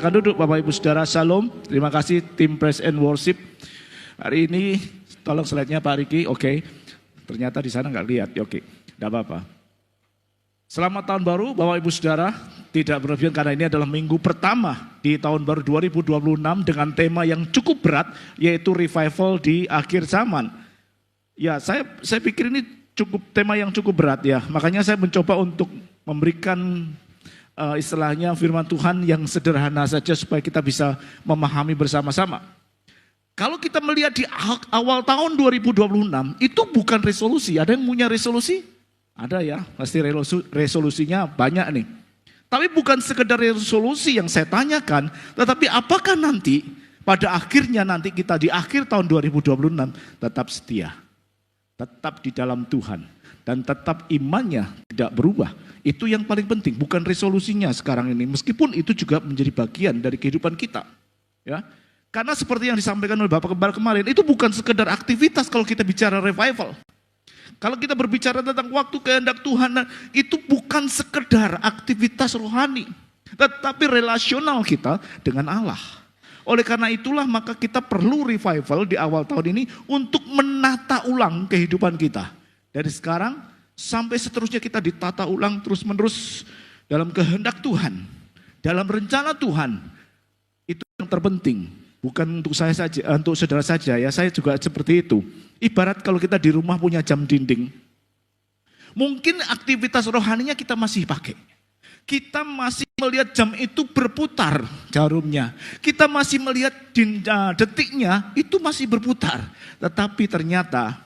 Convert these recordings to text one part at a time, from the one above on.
Silakan duduk Bapak Ibu Saudara, Shalom. Terima kasih tim Praise and Worship. Hari ini tolong slide-nya Pak Riki, oke. Ternyata di sana nggak lihat, oke. Tidak apa-apa. Selamat tahun baru Bapak Ibu Saudara. Tidak berlebihan karena ini adalah minggu pertama di tahun baru 2026 dengan tema yang cukup berat, yaitu revival di akhir zaman. Ya, saya pikir ini tema yang cukup berat ya. Makanya saya mencoba untuk memberikan istilahnya firman Tuhan yang sederhana saja supaya kita bisa memahami bersama-sama. Kalau kita melihat di awal tahun 2026 itu bukan resolusi. Ada yang punya resolusi? Ada ya, pasti resolusinya banyak nih. Tapi bukan sekedar resolusi yang saya tanyakan, tetapi apakah nanti pada akhirnya nanti kita di akhir tahun 2026 tetap setia, tetap di dalam Tuhan, dan tetap imannya tidak berubah. Itu yang paling penting, bukan resolusinya sekarang ini. Meskipun itu juga menjadi bagian dari kehidupan kita. Ya, karena seperti yang disampaikan oleh Bapak Gembala kemarin, itu bukan sekedar aktivitas kalau kita bicara revival. Kalau kita berbicara tentang waktu kehendak Tuhan, itu bukan sekedar aktivitas rohani, tetapi relasional kita dengan Allah. Oleh karena itulah maka kita perlu revival di awal tahun ini untuk menata ulang kehidupan kita. Dari sekarang sampai seterusnya kita ditata ulang terus menerus dalam kehendak Tuhan, dalam rencana Tuhan. Itu yang terpenting, bukan untuk saya saja, untuk saudara saja ya. Saya juga seperti itu. Ibarat kalau kita di rumah punya jam dinding, mungkin aktivitas rohaninya kita masih pakai. Kita masih melihat jam itu berputar jarumnya. Kita masih melihat detiknya itu masih berputar. Tetapi ternyata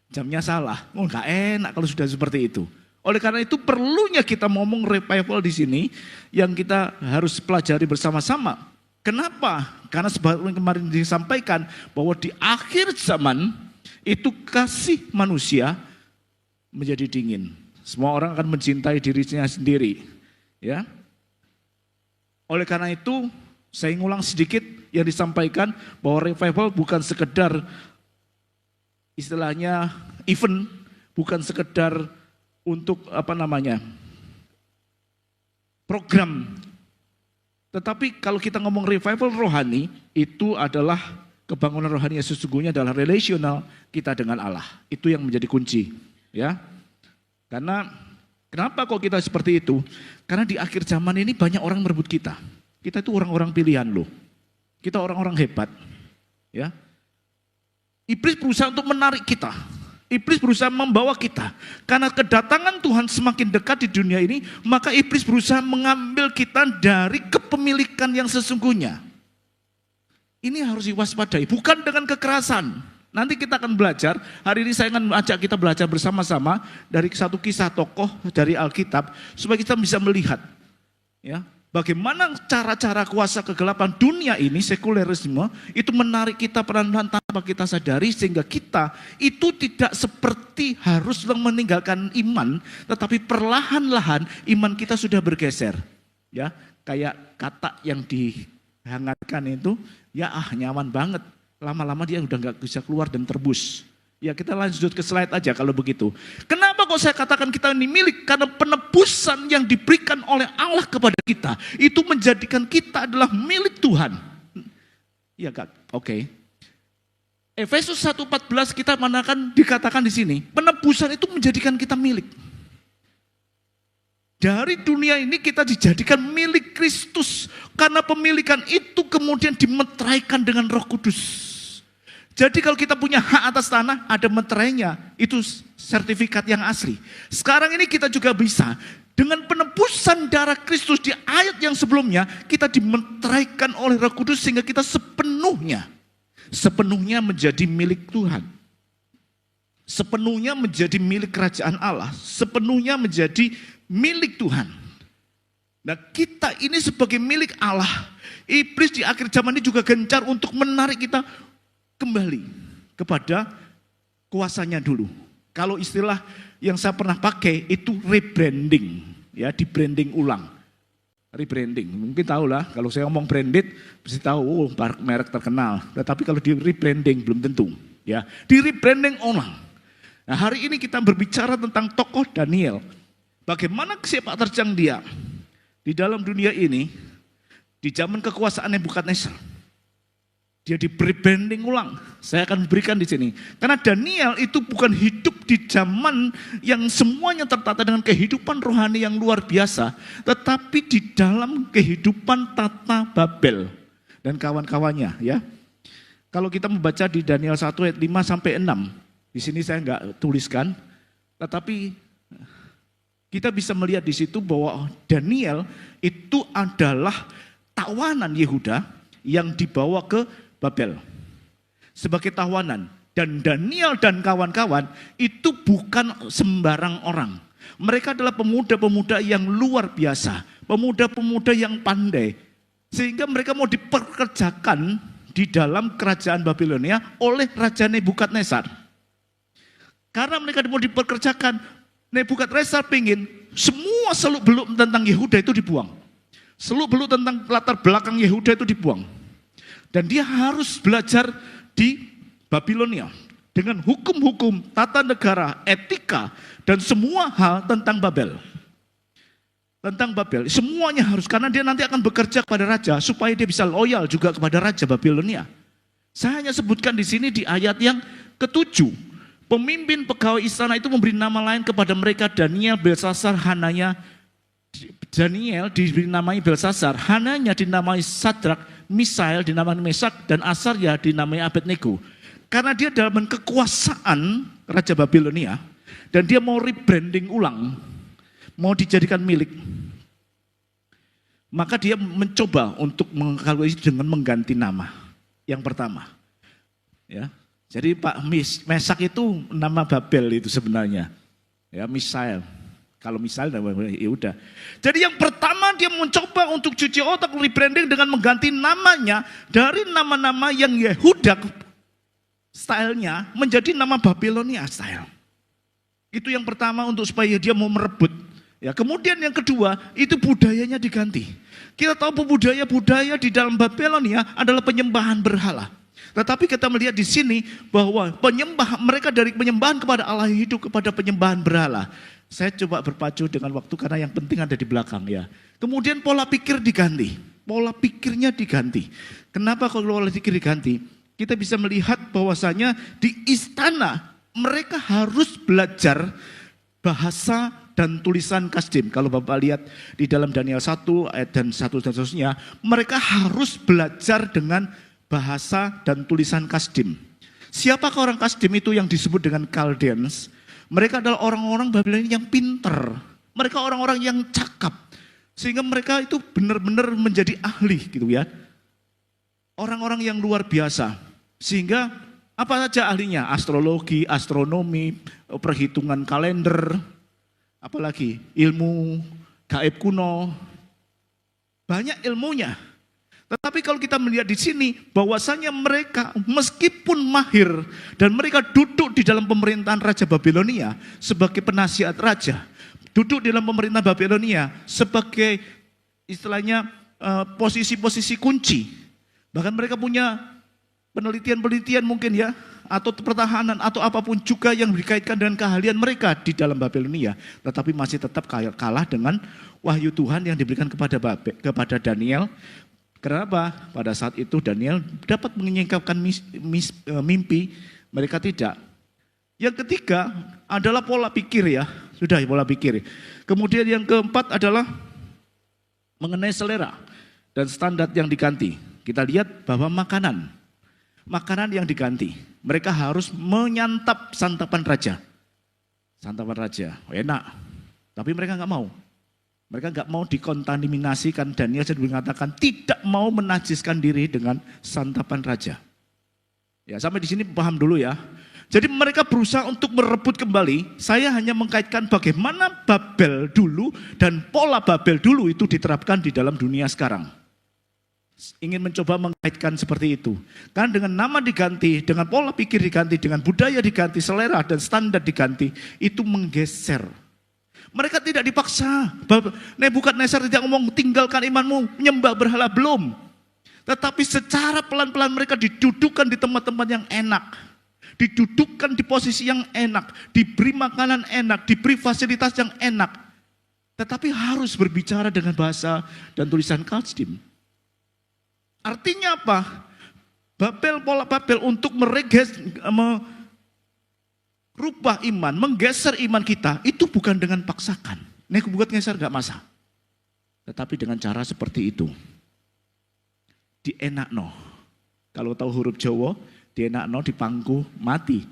jamnya salah. Oh, enggak enak kalau sudah seperti itu. Oleh karena itu perlunya kita ngomong revival di sini yang kita harus pelajari bersama-sama. Kenapa? Karena seperti kemarin disampaikan bahwa di akhir zaman itu kasih manusia menjadi dingin. Semua orang akan mencintai dirinya sendiri. Ya. Oleh karena itu saya ngulang sedikit yang disampaikan bahwa revival bukan sekedar istilahnya event, bukan sekedar untuk program. Tetapi kalau kita ngomong revival rohani, itu adalah kebangunan rohani yang sesungguhnya adalah relasional kita dengan Allah. Itu yang menjadi kunci, ya. Karena kenapa kok kita seperti itu? Karena di akhir zaman ini banyak orang merebut kita. Kita itu orang-orang pilihan loh. Kita orang-orang hebat, ya. Iblis berusaha untuk menarik kita. Iblis berusaha membawa kita. Karena kedatangan Tuhan semakin dekat di dunia ini, maka iblis berusaha mengambil kita dari kepemilikan yang sesungguhnya. Ini harus diwaspadai, bukan dengan kekerasan. Nanti kita akan belajar, hari ini saya akan ajak kita belajar bersama-sama dari satu kisah tokoh dari Alkitab, supaya kita bisa melihat ya, bagaimana cara-cara kuasa kegelapan dunia ini, sekulerisme, itu menarik kita pelan-pelan tanpa kita sadari, sehingga kita itu tidak seperti harus meninggalkan iman, tetapi perlahan-lahan iman kita sudah bergeser. Ya, kayak katak yang dihangatkan itu, ya nyaman banget. Lama-lama dia udah gak bisa keluar dan terbus. Ya kita lanjut ke slide aja kalau begitu. Kenapa kok saya katakan kita ini milik? Karena penebusan yang diberikan oleh Allah kepada kita, itu menjadikan kita adalah milik Tuhan. Ya Kak, oke. Efesus 1:14 kita dikatakan di sini, penebusan itu menjadikan kita milik. Dari dunia ini kita dijadikan milik Kristus. Karena pemilikan itu kemudian dimeteraikan dengan Roh Kudus. Jadi kalau kita punya hak atas tanah, ada meterainya. Itu sertifikat yang asli. Sekarang ini kita juga bisa. Dengan penebusan darah Kristus di ayat yang sebelumnya, kita dimeteraikan oleh Roh Kudus sehingga kita sepenuhnya menjadi milik Tuhan. Sepenuhnya menjadi milik kerajaan Allah. Sepenuhnya menjadi milik Tuhan. Nah kita ini sebagai milik Allah, iblis di akhir zaman ini juga gencar untuk menarik kita kembali kepada kuasanya dulu. Kalau istilah yang saya pernah pakai itu rebranding, ya, di branding ulang. Rebranding, mungkin tahu lah kalau saya ngomong branded, pasti tahu merek terkenal. Tetapi kalau di rebranding belum tentu, ya. Di rebranding ulang. Nah hari ini kita berbicara tentang tokoh Daniel. Bagaimana sepak terjang dia di dalam dunia ini, Di zaman kekuasaan Nebukadnezar, dia diberi branding ulang. Saya akan berikan di sini. Karena Daniel itu bukan hidup di zaman yang semuanya tertata dengan kehidupan rohani yang luar biasa, tetapi di dalam kehidupan tata Babel dan kawan-kawannya, ya. Kalau kita membaca di Daniel 1 ayat 5 sampai 6, di sini saya enggak tuliskan, tetapi kita bisa melihat di situ bahwa Daniel itu adalah tawanan Yehuda yang dibawa ke Babel sebagai tawanan. Dan Daniel dan kawan-kawan itu bukan sembarang orang. Mereka adalah pemuda-pemuda yang luar biasa, pemuda-pemuda yang pandai, sehingga mereka mau diperkerjakan di dalam kerajaan Babilonia oleh Raja Nebukadnezar. Karena mereka mau diperkerjakan, Nebukadnezar ingin semua seluk-beluk tentang Yehuda itu dibuang. Seluk-beluk tentang latar belakang Yehuda itu dibuang. Dan dia harus belajar di Babilonia dengan hukum-hukum, tata negara, etika, dan semua hal tentang Babel. Tentang Babel, semuanya harus, karena dia nanti akan bekerja kepada raja supaya dia bisa loyal juga kepada Raja Babilonia. Saya hanya sebutkan di sini di ayat yang ke-7. Pemimpin pegawai istana itu memberi nama lain kepada mereka, Daniel, Belsasar, Hananya. Daniel dinamai Belsasar, Hananya dinamai Sadrak, Misael dinamai Mesak, dan Asarya dinamai Abednego. Karena dia dalam kekuasaan Raja Babilonia, dan dia mau rebranding ulang, mau dijadikan milik. Maka dia mencoba untuk mengkalkulasi dengan mengganti nama. Yang pertama, ya. Jadi Pak Mesak itu nama Babel itu sebenarnya, ya, Misael. Kalau misalnya ya udah. Jadi yang pertama dia mencoba untuk cuci otak, rebranding dengan mengganti namanya dari nama-nama yang Yehuda stylenya menjadi nama Babilonia style. Itu yang pertama untuk supaya dia mau merebut. Ya, kemudian yang kedua itu budayanya diganti. Kita tahu budaya di dalam Babilonia adalah penyembahan berhala. Tetapi kita melihat di sini bahwa mereka dari penyembahan kepada Allah hidup kepada penyembahan berhala. Saya coba berpacu dengan waktu karena yang penting ada di belakang, ya. Kemudian pola pikir diganti. Pola pikirnya diganti. Kenapa kalau pola pikir diganti? Kita bisa melihat bahwasanya di istana mereka harus belajar bahasa dan tulisan Kasdim. Kalau Bapak lihat di dalam Daniel 1 ayat dan 1 dan seterusnya, mereka harus belajar dengan bahasa dan tulisan Kasdim. Siapakah orang Kasdim itu yang disebut dengan Chaldeans? Mereka adalah orang-orang Babilonia yang pinter. Mereka orang-orang yang cakap. Sehingga mereka itu benar-benar menjadi ahli gitu ya. Orang-orang yang luar biasa. Sehingga apa saja ahlinya? Astrologi, astronomi, perhitungan kalender, apalagi ilmu gaib kuno. Banyak ilmunya. Tetapi kalau kita melihat di sini bahwasanya mereka meskipun mahir dan mereka duduk di dalam pemerintahan Raja Babilonia sebagai penasihat raja, duduk di dalam pemerintahan Babilonia sebagai istilahnya posisi-posisi kunci. Bahkan mereka punya penelitian-penelitian mungkin ya, atau pertahanan atau apapun juga yang dikaitkan dengan keahlian mereka di dalam Babilonia, tetapi masih tetap kalah dengan wahyu Tuhan yang diberikan kepada Daniel. Kenapa? Pada saat itu Daniel dapat menyingkapkan mimpi, mereka tidak. Yang ketiga adalah pola pikir ya, sudah pola pikir. Kemudian yang keempat adalah mengenai selera dan standar yang diganti. Kita lihat bahwa makanan yang diganti. Mereka harus menyantap santapan raja. Santapan raja, enak. Tapi mereka nggak mau. Mereka nggak mau dikontaminasikan. Daniel sendiri mengatakan tidak mau menajiskan diri dengan santapan raja. Ya, sampai di sini paham dulu ya. Jadi mereka berusaha untuk merebut kembali. Saya hanya mengkaitkan bagaimana Babel dulu dan pola Babel dulu itu diterapkan di dalam dunia sekarang. Ingin mencoba mengkaitkan seperti itu. Kan dengan nama diganti, dengan pola pikir diganti, dengan budaya diganti, selera dan standar diganti, itu menggeser. Mereka tidak dipaksa. Nebukadnezar tidak ngomong tinggalkan imanmu, menyembah berhala, belum. Tetapi secara pelan-pelan mereka didudukkan di tempat-tempat yang enak. Didudukkan di posisi yang enak, diberi makanan enak, diberi fasilitas yang enak. Tetapi harus berbicara dengan bahasa dan tulisan Kasdim. Artinya apa? Pola Babel untuk merubah iman, menggeser iman kita, itu bukan dengan paksakan. Nek buat geser gak masa. Tetapi dengan cara seperti itu. Dienakno. Kalau tahu huruf Jawa, dienakno dipangku mati.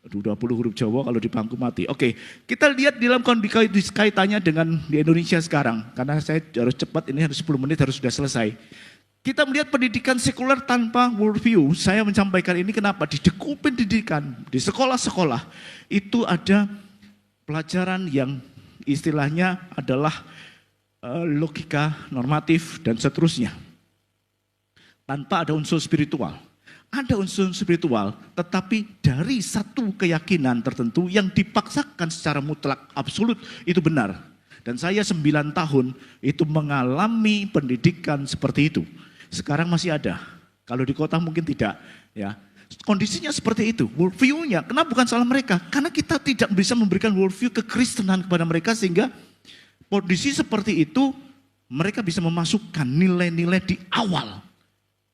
20 huruf Jawa kalau dipangku mati. Oke, kita lihat dalam kaitannya dengan di Indonesia sekarang. Karena saya harus cepat, ini harus 10 menit harus sudah selesai. Kita melihat pendidikan sekuler tanpa worldview. Saya menyampaikan ini kenapa? Di pendidikan, di sekolah-sekolah, itu ada pelajaran yang istilahnya adalah logika, normatif, dan seterusnya. Tanpa ada unsur spiritual. Ada unsur spiritual, tetapi dari satu keyakinan tertentu yang dipaksakan secara mutlak, absolut, itu benar. Dan saya 9 tahun itu mengalami pendidikan seperti itu. Sekarang masih ada. Kalau di kota mungkin tidak, ya. Kondisinya seperti itu. Worldview-nya, kenapa bukan salah mereka? Karena kita tidak bisa memberikan worldview kekristenan kepada mereka sehingga kondisi seperti itu mereka bisa memasukkan nilai-nilai di awal.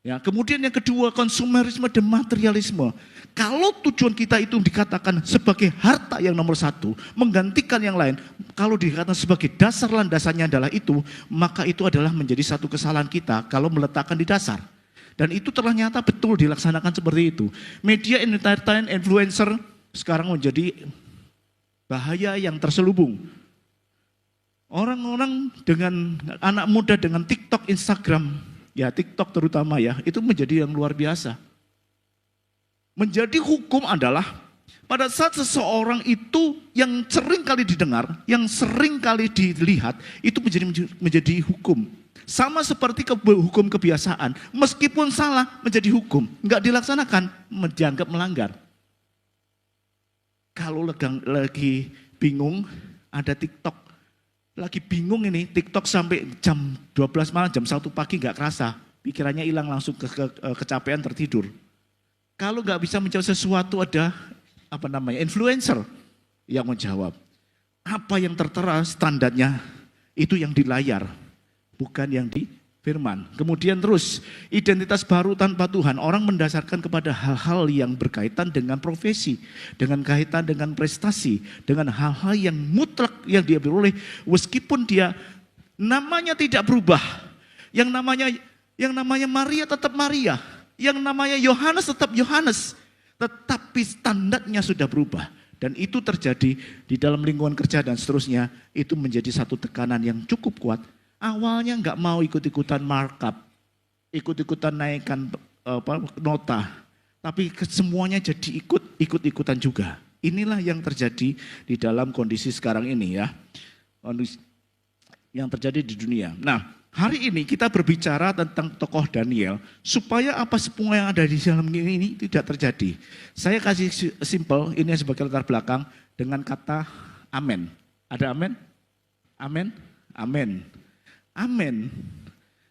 Ya, kemudian yang kedua, konsumerisme dan materialisme. Kalau tujuan kita itu dikatakan sebagai harta yang nomor satu, menggantikan yang lain, kalau dikatakan sebagai dasar landasannya adalah itu, maka itu adalah menjadi satu kesalahan kita kalau meletakkan di dasar. Dan itu ternyata betul dilaksanakan seperti itu. Media entertainment influencer sekarang menjadi bahaya yang terselubung. Orang-orang dengan anak muda dengan TikTok, Instagram, ya TikTok terutama ya, itu menjadi yang luar biasa. Menjadi hukum adalah pada saat seseorang itu yang sering kali didengar, yang sering kali dilihat, itu menjadi hukum. Sama seperti hukum kebiasaan, meskipun salah menjadi hukum, enggak dilaksanakan, dianggap melanggar. Kalau lagi bingung, ada TikTok. Lagi bingung ini, TikTok sampai jam 12 malam, jam 1 pagi enggak kerasa. Pikirannya hilang langsung kecapean tertidur. Kalau nggak bisa menjawab sesuatu ada influencer yang menjawab. Apa yang tertera standarnya itu yang di layar, bukan yang di firman. Kemudian terus identitas baru tanpa Tuhan, orang mendasarkan kepada hal-hal yang berkaitan dengan profesi, dengan kaitan dengan prestasi, dengan hal-hal yang mutlak yang dia beroleh, meskipun dia namanya tidak berubah, yang namanya Maria tetap Maria. Yang namanya Yohanes tetap Yohanes, tetapi standarnya sudah berubah. Dan itu terjadi di dalam lingkungan kerja dan seterusnya, itu menjadi satu tekanan yang cukup kuat. Awalnya nggak mau ikut-ikutan markup, ikut-ikutan naikkan nota, tapi semuanya jadi ikut-ikutan juga. Inilah yang terjadi di dalam kondisi sekarang ini ya, yang terjadi di dunia. Nah, hari ini kita berbicara tentang tokoh Daniel, supaya apa semua yang ada di dalam ini tidak terjadi. Saya kasih simple, ini sebagai latar belakang dengan kata amin. Ada amin? Amin? Amin. Amin.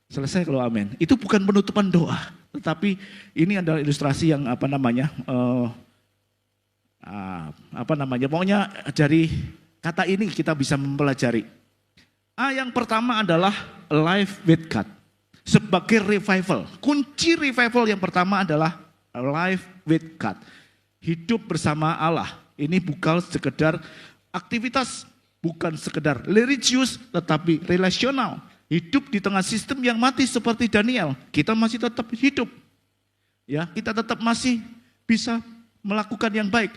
Selesai kalau amin. Itu bukan penutupan doa, tetapi ini adalah ilustrasi yang pokoknya dari kata ini kita bisa mempelajari. Yang pertama adalah life with God. Sebagai revival. Kunci revival yang pertama adalah life with God. Hidup bersama Allah. Ini bukan sekedar aktivitas, bukan sekedar religius, tetapi relasional. Hidup di tengah sistem yang mati seperti Daniel. Kita masih tetap hidup. Ya, kita tetap masih bisa melakukan yang baik.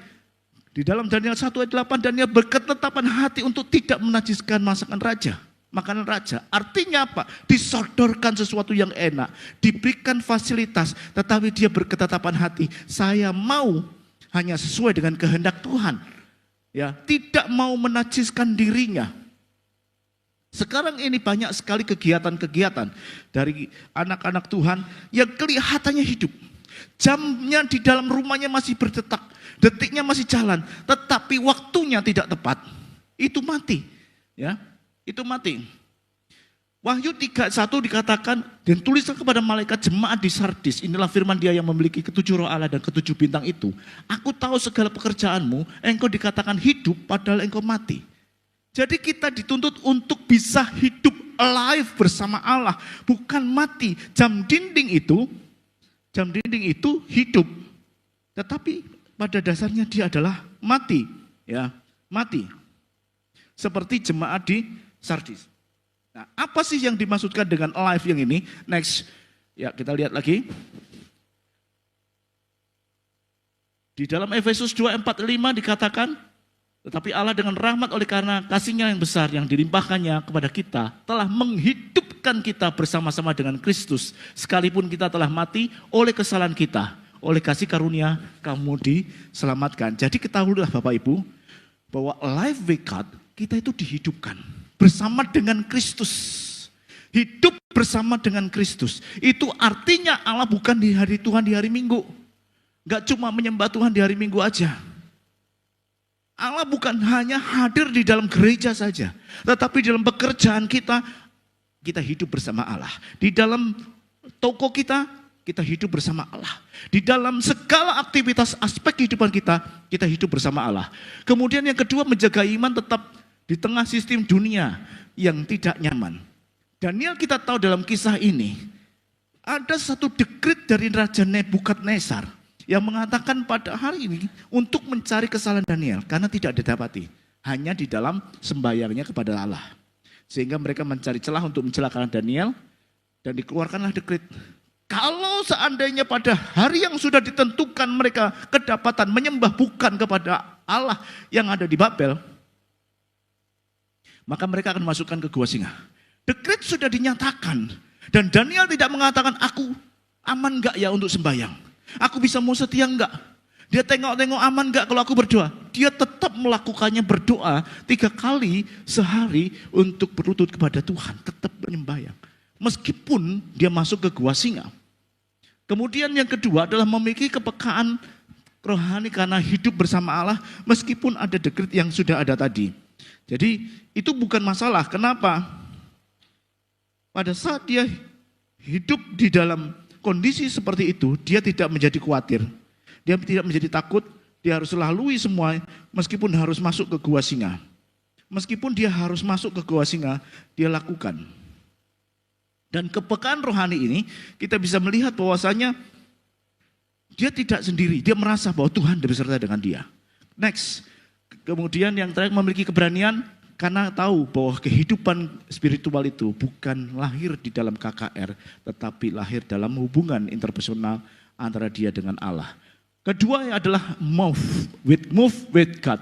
Di dalam Daniel 1 ayat 8, Daniel berketetapan hati untuk tidak menajiskan makanan raja. Artinya apa? Disodorkan sesuatu yang enak, diberikan fasilitas, tetapi dia berketetapan hati. Saya mau hanya sesuai dengan kehendak Tuhan. Ya, tidak mau menajiskan dirinya. Sekarang ini banyak sekali kegiatan-kegiatan dari anak-anak Tuhan yang kelihatannya hidup. Jamnya di dalam rumahnya masih berdetak, detiknya masih jalan, tetapi waktunya tidak tepat. Itu mati, ya, itu mati. Wahyu 3:1 dikatakan, dan tulislah kepada malaikat jemaat di Sardis, inilah firman dia yang memiliki ketujuh roh Allah dan ketujuh bintang itu. Aku tahu segala pekerjaanmu, engkau dikatakan hidup padahal engkau mati. Jadi kita dituntut untuk bisa hidup alive bersama Allah, bukan mati. Jam dinding itu hidup, tetapi pada dasarnya dia adalah mati, ya, mati. Seperti jemaat di Sardis. Nah, apa sih yang dimaksudkan dengan alive yang ini? Next, ya kita lihat lagi. Di dalam Efesus 2:4-5 dikatakan, tetapi Allah dengan rahmat oleh karena kasih-Nya yang besar yang dilimpahkannya kepada kita, telah menghidupkan kita bersama-sama dengan Kristus, sekalipun kita telah mati oleh kesalahan kita, oleh kasih karunia kamu diselamatkan. Jadi ketahuilah Bapak Ibu, bahwa alive with God, kita itu dihidupkan bersama dengan Kristus. Hidup bersama dengan Kristus. Itu artinya Allah bukan di hari Tuhan di hari Minggu. Gak cuma menyembah Tuhan di hari Minggu aja. Allah bukan hanya hadir di dalam gereja saja. Tetapi dalam pekerjaan kita, kita hidup bersama Allah. Di dalam toko kita hidup bersama Allah. Di dalam segala aktivitas aspek kehidupan kita hidup bersama Allah. Kemudian yang kedua, menjaga iman tetap di tengah sistem dunia yang tidak nyaman. Daniel kita tahu dalam kisah ini, ada satu dekrit dari Raja Nebukadnezar yang mengatakan pada hari ini untuk mencari kesalahan Daniel karena tidak didapati. Hanya di dalam sembahyangnya kepada Allah. Sehingga mereka mencari celah untuk mencelakakan Daniel dan dikeluarkanlah dekrit. Kalau seandainya pada hari yang sudah ditentukan mereka kedapatan menyembah bukan kepada Allah yang ada di Babel, maka mereka akan masukkan ke gua singa. Dekret sudah dinyatakan. Dan Daniel tidak mengatakan, aku aman enggak ya untuk sembahyang? Aku bisa mau setia enggak? Dia tengok-tengok aman enggak kalau aku berdoa? Dia tetap melakukannya, berdoa 3 kali sehari untuk berlutut kepada Tuhan. Tetap menyembahyang. Meskipun dia masuk ke gua singa. Kemudian yang kedua adalah memiliki kepekaan rohani karena hidup bersama Allah. Meskipun ada dekret yang sudah ada tadi. Jadi itu bukan masalah. Kenapa? Pada saat dia hidup di dalam kondisi seperti itu, dia tidak menjadi khawatir. Dia tidak menjadi takut. Dia harus lalui semua meskipun harus masuk ke gua singa. Meskipun dia harus masuk ke gua singa, dia lakukan. Dan kepekaan rohani ini kita bisa melihat bahwasanya dia tidak sendiri. Dia merasa bahwa Tuhan beserta dengan dia. Next. Kemudian yang terakhir memiliki keberanian karena tahu bahwa kehidupan spiritual itu bukan lahir di dalam KKR, tetapi lahir dalam hubungan interpersonal antara dia dengan Allah. Kedua adalah move with God,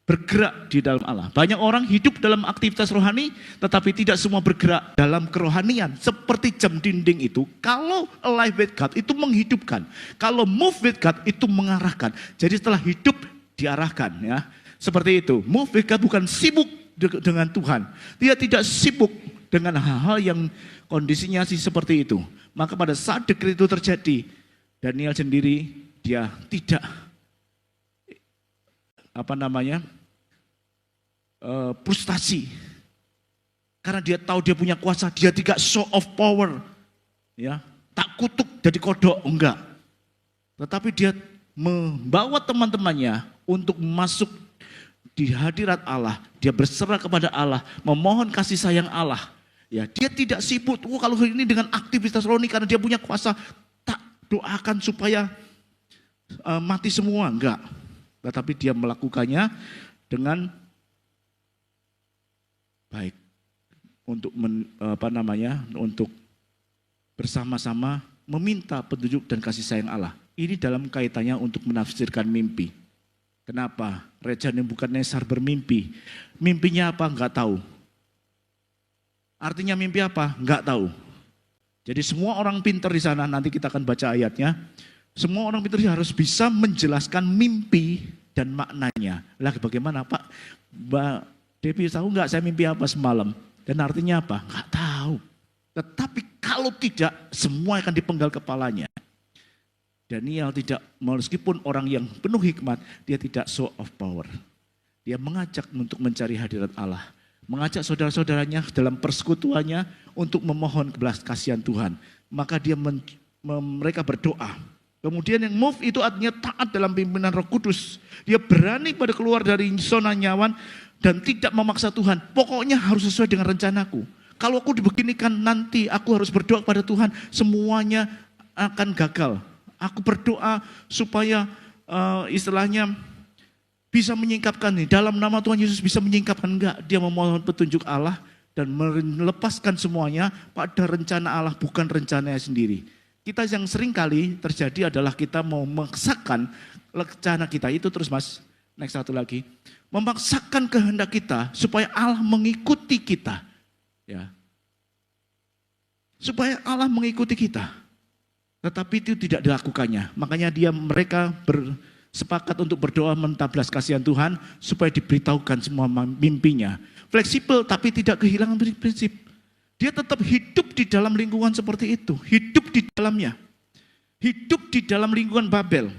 bergerak di dalam Allah. Banyak orang hidup dalam aktivitas rohani, tetapi tidak semua bergerak dalam kerohanian. Seperti jam dinding itu, kalau alive with God itu menghidupkan, kalau move with God itu mengarahkan. Jadi setelah hidup diarahkan, ya. Seperti itu. Move with God bukan sibuk dengan Tuhan. Dia tidak sibuk dengan hal-hal yang kondisinya seperti itu. Maka pada saat dekret itu terjadi, Daniel sendiri dia tidak frustasi. Karena dia tahu dia punya kuasa, dia tidak show of power. Ya, tak kutuk jadi kodok, enggak. Tetapi dia membawa teman-temannya untuk masuk di hadirat Allah, dia berserah kepada Allah, memohon kasih sayang Allah. Ya, dia tidak sibuk. Kalau ini dengan aktivitas rohani karena dia punya kuasa, tak doakan supaya mati semua, enggak. Tetapi dia melakukannya dengan baik untuk untuk bersama-sama meminta petunjuk dan kasih sayang Allah. Ini dalam kaitannya untuk menafsirkan mimpi. Kenapa? Raja Nebukadnezar bermimpi. Mimpinya apa? Enggak tahu. Artinya mimpi apa? Enggak tahu. Jadi semua orang pintar di sana, nanti kita akan baca ayatnya. Semua orang pintar harus bisa menjelaskan mimpi dan maknanya. Lah bagaimana Pak? Mbak Devi tahu enggak saya mimpi apa semalam? Dan artinya apa? Enggak tahu. Tetapi kalau tidak, semua akan dipenggal kepalanya. Daniel tidak, meskipun orang yang penuh hikmat, dia tidak show of power. Dia mengajak untuk mencari hadirat Allah. Mengajak saudara-saudaranya dalam persekutuannya untuk memohon belas kasihan Tuhan. Maka mereka berdoa. Kemudian yang move itu artinya taat dalam pimpinan Roh Kudus. Dia berani pada keluar dari zona nyaman dan tidak memaksa Tuhan. Pokoknya harus sesuai dengan rencanaku. kalau aku dibeginikan nanti aku harus berdoa kepada Tuhan, semuanya akan gagal. Aku berdoa supaya istilahnya bisa menyingkapkan nih, dalam nama Tuhan Yesus bisa menyingkapkan, enggak, dia memohon petunjuk Allah dan melepaskan semuanya pada rencana Allah, bukan rencananya sendiri. Kita yang sering kali terjadi adalah kita mau memaksakan rencana kita itu terus, Mas. Next satu lagi, memaksakan kehendak kita supaya Allah mengikuti kita, ya, supaya Allah mengikuti kita. Tetapi itu tidak dilakukannya. Makanya mereka bersepakat untuk berdoa mentablas kasihan Tuhan supaya diberitahukan semua mimpinya. Fleksibel tapi tidak kehilangan prinsip. Dia tetap hidup di dalam lingkungan seperti itu, hidup di dalamnya, hidup di dalam lingkungan Babel.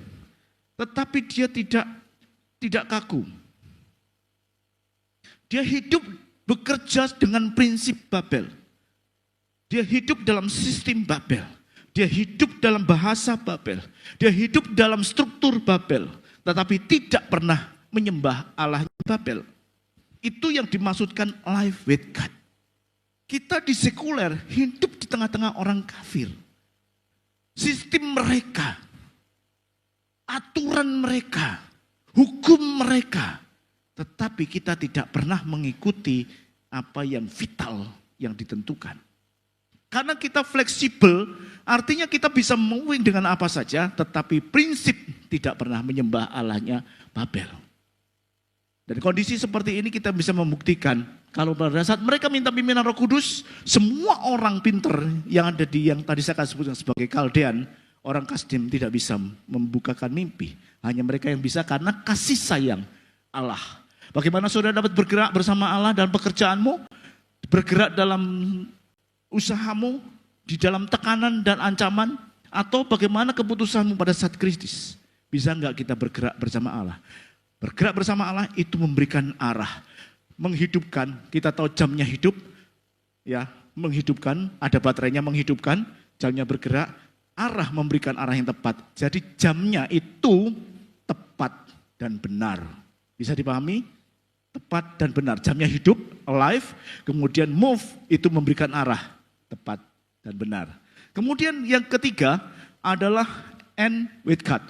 Tetapi dia tidak kaku. Dia hidup bekerja dengan prinsip Babel. Dia hidup dalam sistem Babel. Dia hidup dalam bahasa Babel. Dia hidup dalam struktur Babel. Tetapi tidak pernah menyembah Allah Babel. Itu yang dimaksudkan life with God. Kita di sekuler hidup di tengah-tengah orang kafir. Sistem mereka, aturan mereka, hukum mereka. Tetapi kita tidak pernah mengikuti apa yang vital yang ditentukan. Karena kita fleksibel, artinya kita bisa moving dengan apa saja, tetapi prinsip tidak pernah menyembah Allahnya Babel. Dan kondisi seperti ini kita bisa membuktikan, kalau pada saat mereka minta pimpinan Roh Kudus, semua orang pinter yang ada yang tadi saya sebutkan sebagai Kaldean, orang Kasdim tidak bisa membukakan mimpi. Hanya mereka yang bisa karena kasih sayang Allah. Bagaimana saudara dapat bergerak bersama Allah dalam pekerjaanmu, bergerak dalam usahamu, di dalam tekanan dan ancaman, atau bagaimana keputusanmu pada saat kritis? Bisa enggak kita bergerak bersama Allah? Bergerak bersama Allah itu memberikan arah, menghidupkan. Kita tahu jamnya hidup, ya, menghidupkan, ada baterainya menghidupkan, jamnya bergerak, arah memberikan arah yang tepat. Jadi jamnya itu tepat dan benar. Bisa dipahami? Tepat dan benar. Jamnya hidup, alive, kemudian move itu memberikan arah tepat dan benar. Kemudian yang ketiga adalah end with God.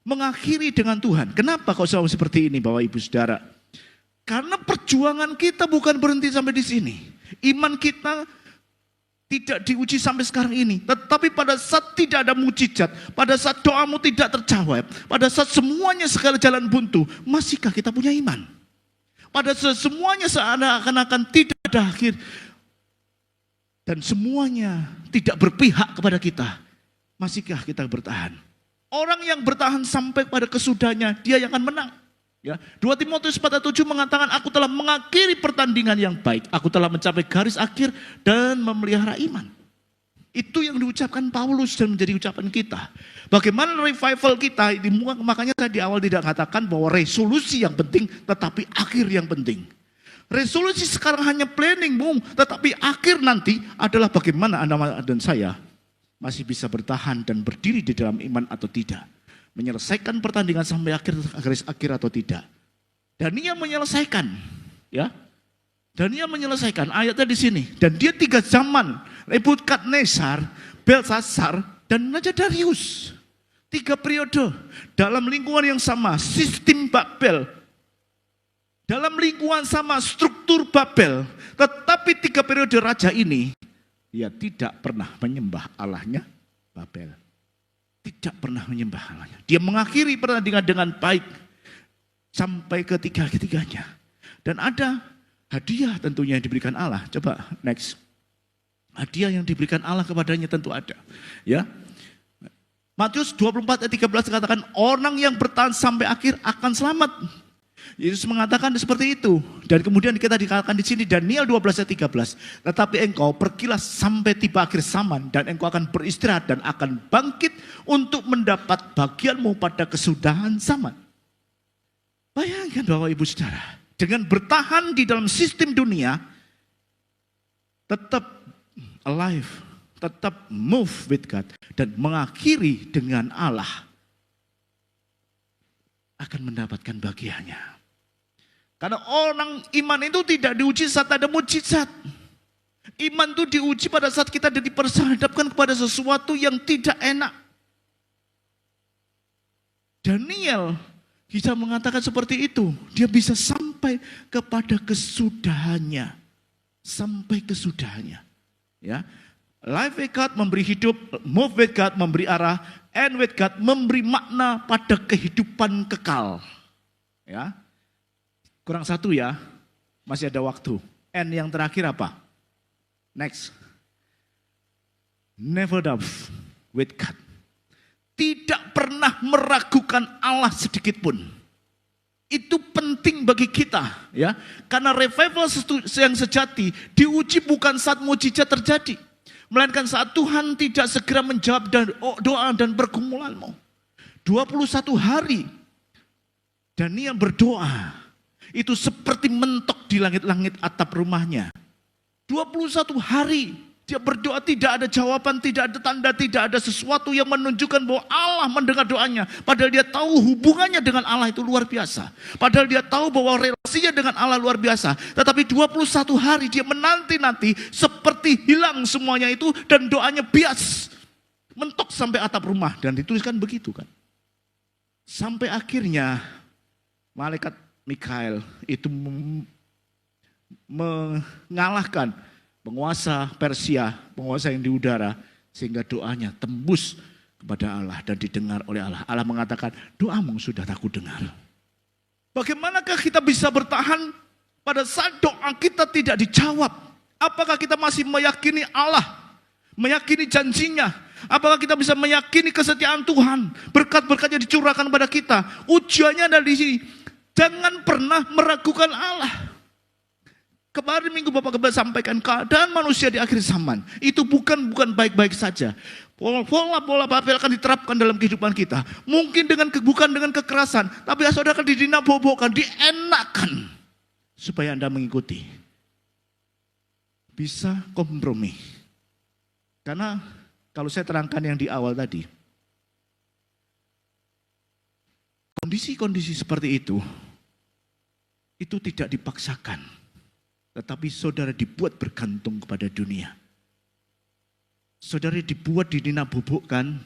Mengakhiri dengan Tuhan. Kenapa kok selalu seperti ini Bapak Ibu Saudara? Karena perjuangan kita bukan berhenti sampai di sini. Iman kita tidak diuji sampai sekarang ini. Tetapi pada saat tidak ada mukjizat, pada saat doamu tidak terjawab, pada saat semuanya segala jalan buntu, masihkah kita punya iman? Pada saat semuanya seakan-akan tidak ada akhir, dan semuanya tidak berpihak kepada kita, masihkah kita bertahan? Orang yang bertahan sampai pada kesudahannya, dia yang akan menang. Ya, 2 Timotius 4:7 mengatakan, aku telah mengakhiri pertandingan yang baik, aku telah mencapai garis akhir dan memelihara iman. Itu yang diucapkan Paulus dan menjadi ucapan kita. Bagaimana revival kita, makanya saya di awal tidak katakan bahwa resolusi yang penting, tetapi akhir yang penting. Resolusi sekarang hanya planning, tetapi akhir nanti adalah bagaimana Anda dan saya masih bisa bertahan dan berdiri di dalam iman atau tidak. Menyelesaikan pertandingan sampai garis akhir atau tidak. Daniel menyelesaikan, ya. Daniel menyelesaikan, ayatnya di sini. Dan dia 3 zaman, Nebukadnezar, Belsasar, dan Raja Darius. 3 periode dalam lingkungan yang sama, sistem Babel. Dalam lingkungan sama, struktur Babel. Tetapi 3 periode raja ini, dia tidak pernah menyembah Allahnya Babel. Tidak pernah menyembah Allahnya. Dia mengakhiri pertandingan dengan baik sampai ketiganya. Dan ada hadiah tentunya yang diberikan Allah. Coba next. Hadiah yang diberikan Allah kepadanya tentu ada. Ya. Matius 24 ayat 13 katakan, orang yang bertahan sampai akhir akan selamat. Yesus mengatakan seperti itu. Dan kemudian kita dikatakan di sini Daniel 12 ayat 13. Tetapi engkau pergilah sampai tiba akhir zaman dan engkau akan beristirahat dan akan bangkit untuk mendapat bagianmu pada kesudahan zaman. Bayangkan Bapak Ibu Saudara, dengan bertahan di dalam sistem dunia, tetap alive, tetap move with God, dan mengakhiri dengan Allah, akan mendapatkan bagiannya. Karena orang iman itu tidak diuji saat ada mujizat. Iman itu diuji pada saat kita diperhadapkan kepada sesuatu yang tidak enak. Daniel bisa mengatakan seperti itu. Dia bisa sampai kepada kesudahannya. Sampai kesudahannya. Ya. Life with God memberi hidup, move with God memberi arah, and with God memberi makna pada kehidupan kekal. Ya. Kurang satu ya. Masih ada waktu. And yang terakhir apa? Next. Never doubt with God. Tidak pernah meragukan Allah sedikit pun. Itu penting bagi kita, ya. Karena revival yang sejati diuji bukan saat mujizat terjadi, melainkan saat Tuhan tidak segera menjawab doa dan pergumulanmu. 21 hari Daniel berdoa. Itu seperti mentok di langit-langit atap rumahnya. 21 hari dia berdoa, tidak ada jawaban, tidak ada tanda, tidak ada sesuatu yang menunjukkan bahwa Allah mendengar doanya. Padahal dia tahu hubungannya dengan Allah itu luar biasa. Padahal dia tahu bahwa relasinya dengan Allah luar biasa. Tetapi 21 hari dia menanti-nanti seperti hilang semuanya itu dan doanya bias. Mentok sampai atap rumah dan dituliskan begitu kan. Sampai akhirnya malaikat Mikael itu mengalahkan penguasa Persia, penguasa yang di udara, sehingga doanya tembus kepada Allah dan didengar oleh Allah. Allah mengatakan, doamu sudah aku dengar. Bagaimanakah kita bisa bertahan pada saat doa kita tidak dijawab? Apakah kita masih meyakini Allah, meyakini janjinya? Apakah kita bisa meyakini kesetiaan Tuhan? Berkat-berkatnya dicurahkan pada kita. Ujiannya ada di sini. Jangan pernah meragukan Allah. Kemarin minggu Bapak Gembala sampaikan keadaan manusia di akhir zaman. Itu bukan baik-baik saja. Pola-pola Babel akan diterapkan dalam kehidupan kita. Mungkin bukan dengan kekerasan. Tapi saudara akan didinabobokan, dienakkan. Supaya Anda mengikuti. Bisa kompromi. Karena kalau saya terangkan yang di awal tadi. Kondisi-kondisi seperti itu tidak dipaksakan, tetapi saudara dibuat bergantung kepada dunia. Saudara dibuat didinabobokkan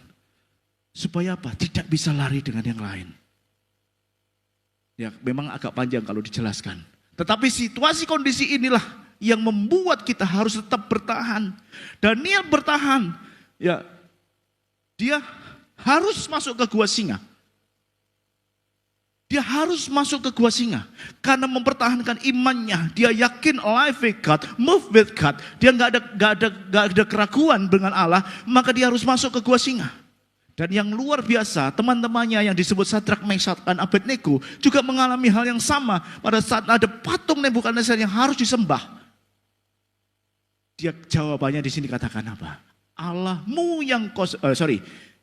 supaya apa? Tidak bisa lari dengan yang lain. Ya, memang agak panjang kalau dijelaskan. Tetapi situasi kondisi inilah yang membuat kita harus tetap bertahan. Daniel bertahan. Ya, dia harus masuk ke gua singa. Dia harus masuk ke gua singa karena mempertahankan imannya. Dia yakin life with God, move with God. Dia nggak ada keraguan dengan Allah, maka dia harus masuk ke gua singa. Dan yang luar biasa, teman-temannya yang disebut Sadrak, Meshach, dan Abednego juga mengalami hal yang sama pada saat ada patung Nebukadnezar yang harus disembah. Dia jawabannya di sini katakan apa? Allahmu yang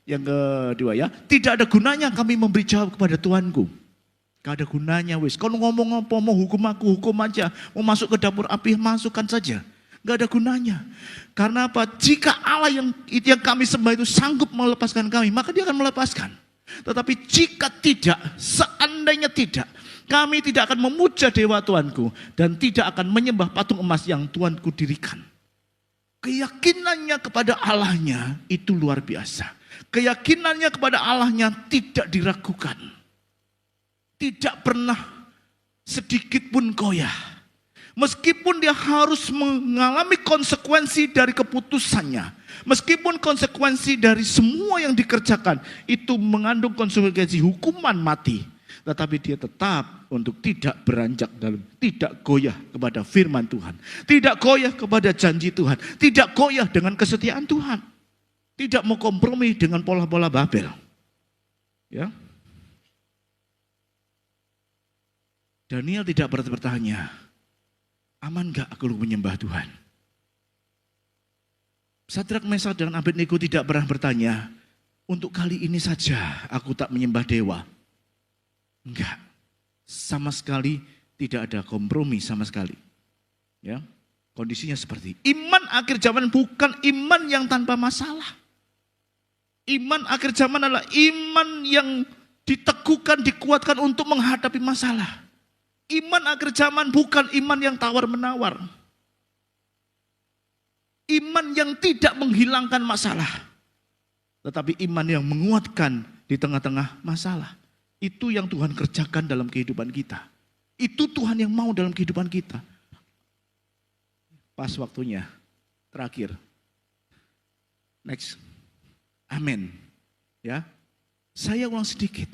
yang kedua ya, tidak ada gunanya kami memberi jawab kepada Tuanku. Gak ada gunanya wis. Kalau ngomong apa, mau hukum aku, hukum aja. Mau masuk ke dapur api, masukkan saja. Gak ada gunanya. Karena apa? Jika Allah yang kami sembah itu sanggup melepaskan kami, maka dia akan melepaskan. Tetapi jika tidak, seandainya tidak, kami tidak akan memuja dewa Tuanku dan tidak akan menyembah patung emas yang Tuanku dirikan. Keyakinannya kepada Allahnya itu luar biasa. Keyakinannya kepada Allahnya tidak diragukan. Tidak pernah sedikit pun goyah. Meskipun dia harus mengalami konsekuensi dari keputusannya. Meskipun konsekuensi dari semua yang dikerjakan itu mengandung konsekuensi hukuman mati. Tetapi dia tetap untuk tidak beranjak dalam, tidak goyah kepada firman Tuhan. Tidak goyah kepada janji Tuhan. Tidak goyah dengan kesetiaan Tuhan. Tidak mau kompromi dengan pola-pola Babel. Ya. Daniel tidak bertanya, aman gak aku menyembah Tuhan? Sadrak, Meshach, dan Abednego tidak pernah bertanya, untuk kali ini saja aku tak menyembah dewa. Enggak, sama sekali tidak ada kompromi sama sekali. Ya, kondisinya seperti iman akhir zaman bukan iman yang tanpa masalah. Iman akhir zaman adalah iman yang diteguhkan, dikuatkan untuk menghadapi masalah. Iman akhir zaman bukan iman yang tawar-menawar. Iman yang tidak menghilangkan masalah, tetapi iman yang menguatkan di tengah-tengah masalah. Itu yang Tuhan kerjakan dalam kehidupan kita. Itu Tuhan yang mau dalam kehidupan kita. Pas waktunya, terakhir. Next. Amin. Ya. Saya ulang sedikit.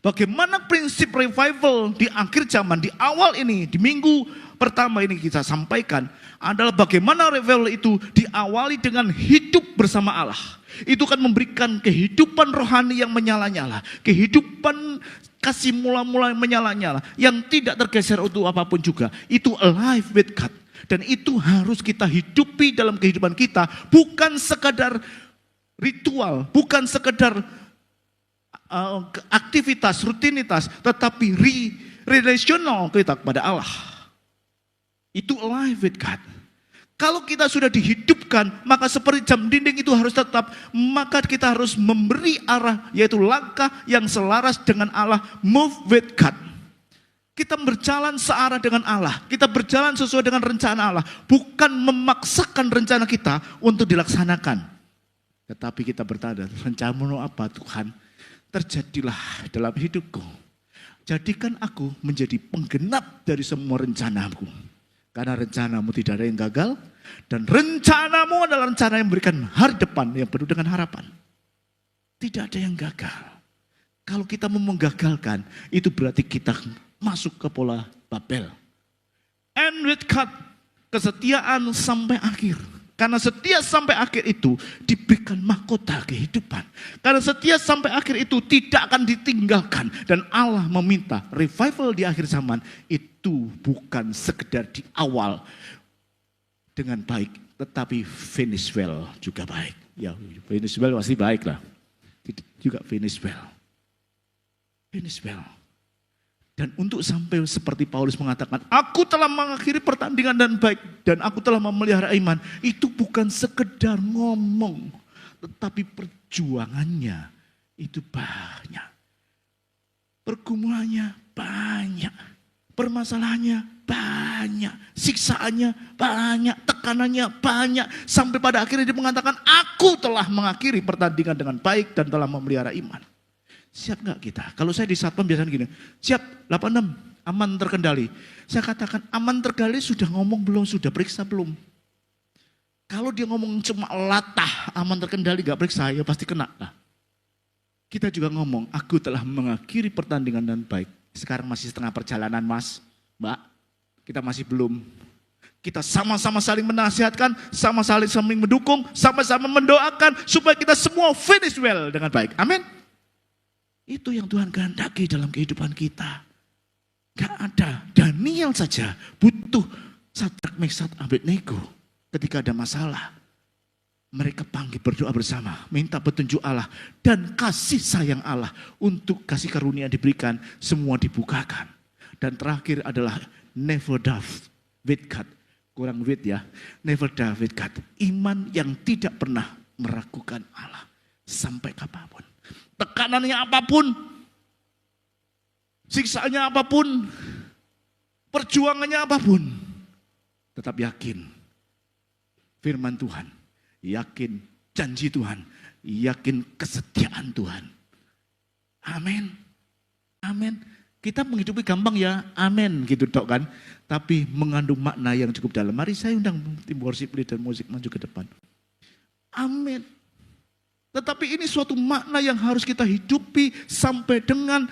Bagaimana prinsip revival di akhir zaman, di awal ini, di minggu pertama ini kita sampaikan adalah bagaimana revival itu diawali dengan hidup bersama Allah. Itu kan memberikan kehidupan rohani yang menyala-nyala, kehidupan kasih mula-mula yang menyala-nyala, yang tidak tergeser untuk apapun juga. Itu alive with God. Dan itu harus kita hidupi dalam kehidupan kita, bukan sekadar ritual, bukan sekadar aktivitas, rutinitas, tetapi relational kita kepada Allah. Itu alive with God. Kalau kita sudah dihidupkan, maka seperti jam dinding itu harus tetap, maka kita harus memberi arah, yaitu langkah yang selaras dengan Allah, move with God. Kita berjalan searah dengan Allah, kita berjalan sesuai dengan rencana Allah, bukan memaksakan rencana kita untuk dilaksanakan. Tetapi kita bertanya, rencanamu apa Tuhan? Terjadilah dalam hidupku. Jadikan aku menjadi penggenap dari semua rencanamu. Karena rencanamu tidak ada yang gagal. Dan rencanamu adalah rencana yang memberikan hari depan yang penuh dengan harapan. Tidak ada yang gagal. Kalau kita mau menggagalkan, itu berarti kita masuk ke pola Babel. And with God, kesetiaan sampai akhir. Karena setia sampai akhir itu diberikan mahkota kehidupan. Karena setia sampai akhir itu tidak akan ditinggalkan. Dan Allah meminta revival di akhir zaman itu bukan sekedar di awal dengan baik, tetapi finish well juga baik. Ya, finish well pasti baik lah. Juga finish well. Finish well. Dan untuk sampai seperti Paulus mengatakan, aku telah mengakhiri pertandingan dan baik, dan aku telah memelihara iman. Itu bukan sekedar ngomong, tetapi perjuangannya itu banyak. Pergumulannya banyak. Permasalahannya banyak. Siksaannya banyak. Tekanannya banyak. Sampai pada akhirnya dia mengatakan, aku telah mengakhiri pertandingan dengan baik dan telah memelihara iman. Siap gak kita? Kalau saya di Satpam biasanya gini, siap 86, aman terkendali. Saya katakan aman terkendali sudah ngomong belum, sudah periksa belum? Kalau dia ngomong cuma latah, aman terkendali gak periksa, ya pasti kena lah. Kita juga ngomong, aku telah mengakhiri pertandingan dan baik. Sekarang masih setengah perjalanan mas, mbak, kita masih belum. Kita sama-sama saling menasihatkan, sama-sama saling mendukung, sama-sama mendoakan, supaya kita semua finish well dengan baik. Amin. Itu yang Tuhan kehendaki dalam kehidupan kita. Gak ada. Daniel saja butuh Sadrak, Meshach, Abednego ketika ada masalah. Mereka panggil berdoa bersama, minta petunjuk Allah dan kasih sayang Allah untuk kasih karunia diberikan, semua dibukakan. Dan terakhir adalah never doubt with God. Kurang with ya. Never doubt with God. Iman yang tidak pernah meragukan Allah sampai kapanpun. Tekanannya apapun, siksaannya apapun, perjuangannya apapun, tetap yakin firman Tuhan, yakin janji Tuhan, yakin kesetiaan Tuhan. Amin. Amin. Kita menghidupi gampang ya, amin gitu dok kan. Tapi mengandung makna yang cukup dalam. Mari saya undang tim worship leader musik maju ke depan. Amin. Tetapi ini suatu makna yang harus kita hidupi sampai dengan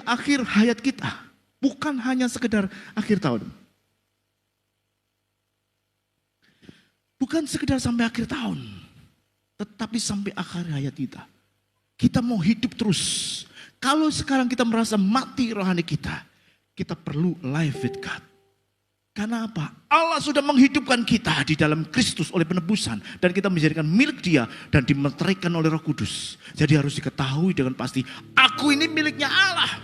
akhir hayat kita. Bukan hanya sekedar akhir tahun. Bukan sekedar sampai akhir tahun. Tetapi sampai akhir hayat kita. Kita mau hidup terus. Kalau sekarang kita merasa mati rohani kita, kita perlu live with God. Karena apa? Allah sudah menghidupkan kita di dalam Kristus oleh penebusan. Dan kita menjadikan milik Dia dan dimeteraikan oleh Roh Kudus. Jadi harus diketahui dengan pasti, aku ini miliknya Allah.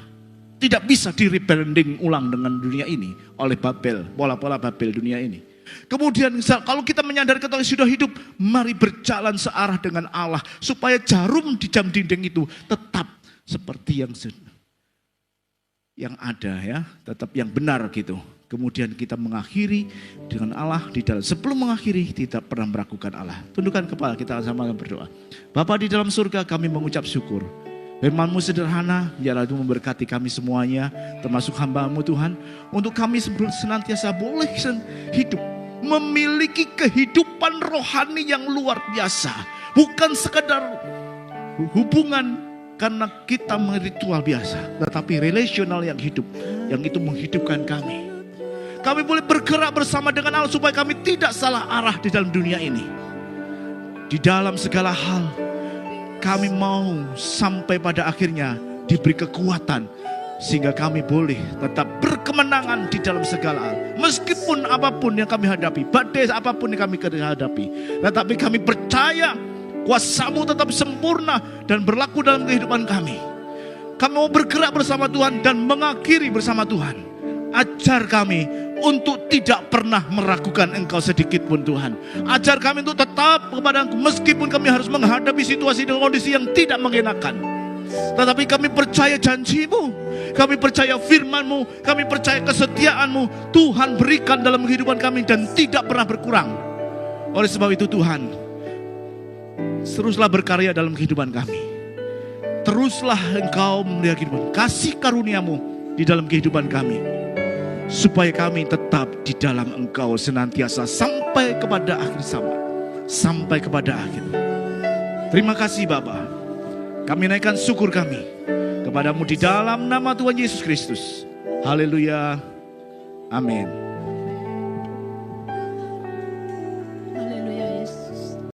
Tidak bisa di-rebranding ulang dengan dunia ini oleh Babel, pola-pola Babel dunia ini. Kemudian kalau kita menyadari kita sudah hidup, mari berjalan searah dengan Allah. Supaya jarum di jam dinding itu tetap seperti yang ada ya, tetap yang benar gitu. Kemudian kita mengakhiri dengan Allah di dalam. Sebelum mengakhiri tidak pernah meragukan Allah. Tundukkan kepala kita sama berdoa. Bapa di dalam surga, kami mengucap syukur. Firman-Mu sederhana, biarlah itu memberkati kami semuanya, termasuk hamba-Mu Tuhan. Untuk kami senantiasa boleh hidup, memiliki kehidupan rohani yang luar biasa. Bukan sekadar hubungan karena kita meritual biasa, tetapi relasional yang hidup, yang itu menghidupkan kami. Kami boleh bergerak bersama dengan Allah supaya kami tidak salah arah di dalam dunia ini. Di dalam segala hal, kami mau sampai pada akhirnya diberi kekuatan sehingga kami boleh tetap berkemenangan di dalam segala hal. Meskipun apapun yang kami hadapi, badai apapun yang kami hadapi, tetapi kami percaya kuasa-Mu tetap sempurna dan berlaku dalam kehidupan kami. Kami mau bergerak bersama Tuhan dan mengakhiri bersama Tuhan. Ajar kami untuk tidak pernah meragukan Engkau sedikit pun Tuhan. Ajar kami untuk tetap kepada Engkau meskipun kami harus menghadapi situasi dan kondisi yang tidak mengenakan. Tetapi kami percaya janji-Mu, kami percaya firman-Mu, kami percaya kesetiaan-Mu. Tuhan berikan dalam kehidupan kami dan tidak pernah berkurang. Oleh sebab itu Tuhan, teruslah berkarya dalam kehidupan kami. Teruslah Engkau memelihara kehidupan, kasih karunia-Mu di dalam kehidupan kami, supaya kami tetap di dalam Engkau senantiasa sampai kepada akhir zaman, sampai kepada akhir. Terima kasih Bapa. Kami naikkan syukur kami kepadamu di dalam nama Tuhan Yesus Kristus. Haleluya. Amin.